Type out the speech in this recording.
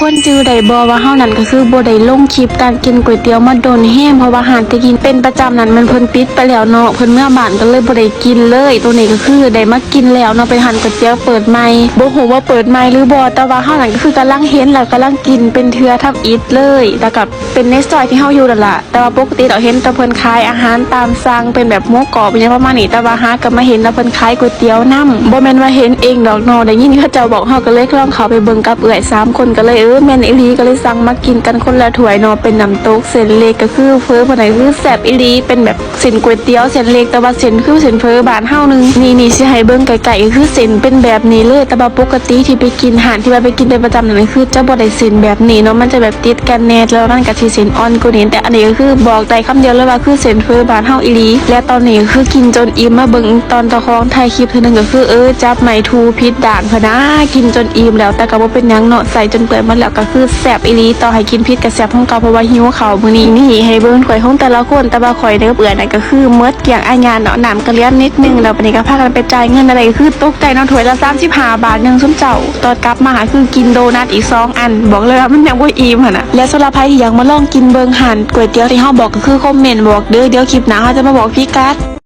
คนจือได้บอว่าเฮานั่นก็คือบ่ได้ลงคลิปการกินก๋วยเตี๋ยวมาโดนแห้งเพราะว่าหานที่กินเป็นประจำนั้นมันเพิ่นปิดไปแล้วเนาะเพิ่นเมื่อบ้านก็เลยบ่ได้กินเลยตัวนี้ก็คือได้มากินแล้วเนาะเป็นหันก๋วยเตี๋ยวเปิดใหม่บ่ฮู้ว่าเปิดใหม่หรือบ่แต่ว่าเฮานั่นก็คือกำลังเห็นแล้วกำลังกินเป็นเทื่อทับอิฐเลยแต่ก็เป็นในซอยที่เฮาอยู่นั่นล่ะแต่ว่าปกติเราเห็นแต่เพิ่นขายอาหารตามสั่งเป็นแบบหมูกรอบอย่างประมาณนี้แต่ว่าหาก็มาเห็นแล้วเพิ่นขายก๋วยเตี๋ยวนํบ่แม่นว่าเห็นเองดอกเนาะได้ยินเขาเจ้าบอกเฮาก็เลยลองเข้าไปเบิ่งกับเอื้อย3คนก็เลยแม่นอีหลีก็เลยสั่งมากินกันคนละถ้วยเนาะเป็นน้ำตกเส้นเล็กก็คือเฟอบ่ได้คือแซ่บอีหลีเป็นแบบเส้นก๋วยเตี๋ยวเส้นเล็กแต่ว่าเส้นคือเส้นเฟอบ้านเฮานึงนี่สิให้เบิ่งไกลๆก็คือเส้นเป็นแบบนี้เลยแต่ว่าปกติที่ไปกินอาหารที่ว่าไปกินเป็นประจำนั่นคือจะบ่ได้เส้นแบบนี้เนาะมันจะแบบติดกันแน่แล้วมันก็สิเส้นอ่อนกว่านี้แต่อันนี้ก็คือบอกได้คำเดียวเลยว่าคือเส้นเฟอบ้านเฮาอีหลีและตอนนี้คือกินจนอิ่มมาเบิ่งตอนตะคองถ่ายคลิปเทื่อนึงก็คือจับไม้ทูพิษด่างพะนะกินจนอิ่มแล้วแต่ก็บ่เป็นหยังเนาะใส่จนเปื่อยหมดแล้วก็คือแซ่บอีหลีต่อให้กินพิษก็แซ่บของเก่าเพราะว่าหิวข้าวมื้อนี้นี่ให้เบิ่งถ้วยของแต่ละคนแต่ว่าข่อยเด้อเบื่อนั่นก็คือหมดเกลี้ยงอายานเนาะน้ำก็เหลือนิดนึงแล้วบัดนี้ก็พากันไปจ่ายเงินอะไรคือตกใจเนาะถ้วยละ35 บาทนึงซุมเจ้าตอนกลับมาคือกินโดนัทอีก2 อันบอกเลยว่ามันยังบ่อิ่มหั่นน่ะและสำหรับใครที่อยากมาลองกินเบิ่งหันก๋วยเตี๋ยวที่เฮาบอกก็คือคอมเมนต์บอกเด้อเดี๋ยวคลิปหน้าเฮาจะมาบอกพิกัด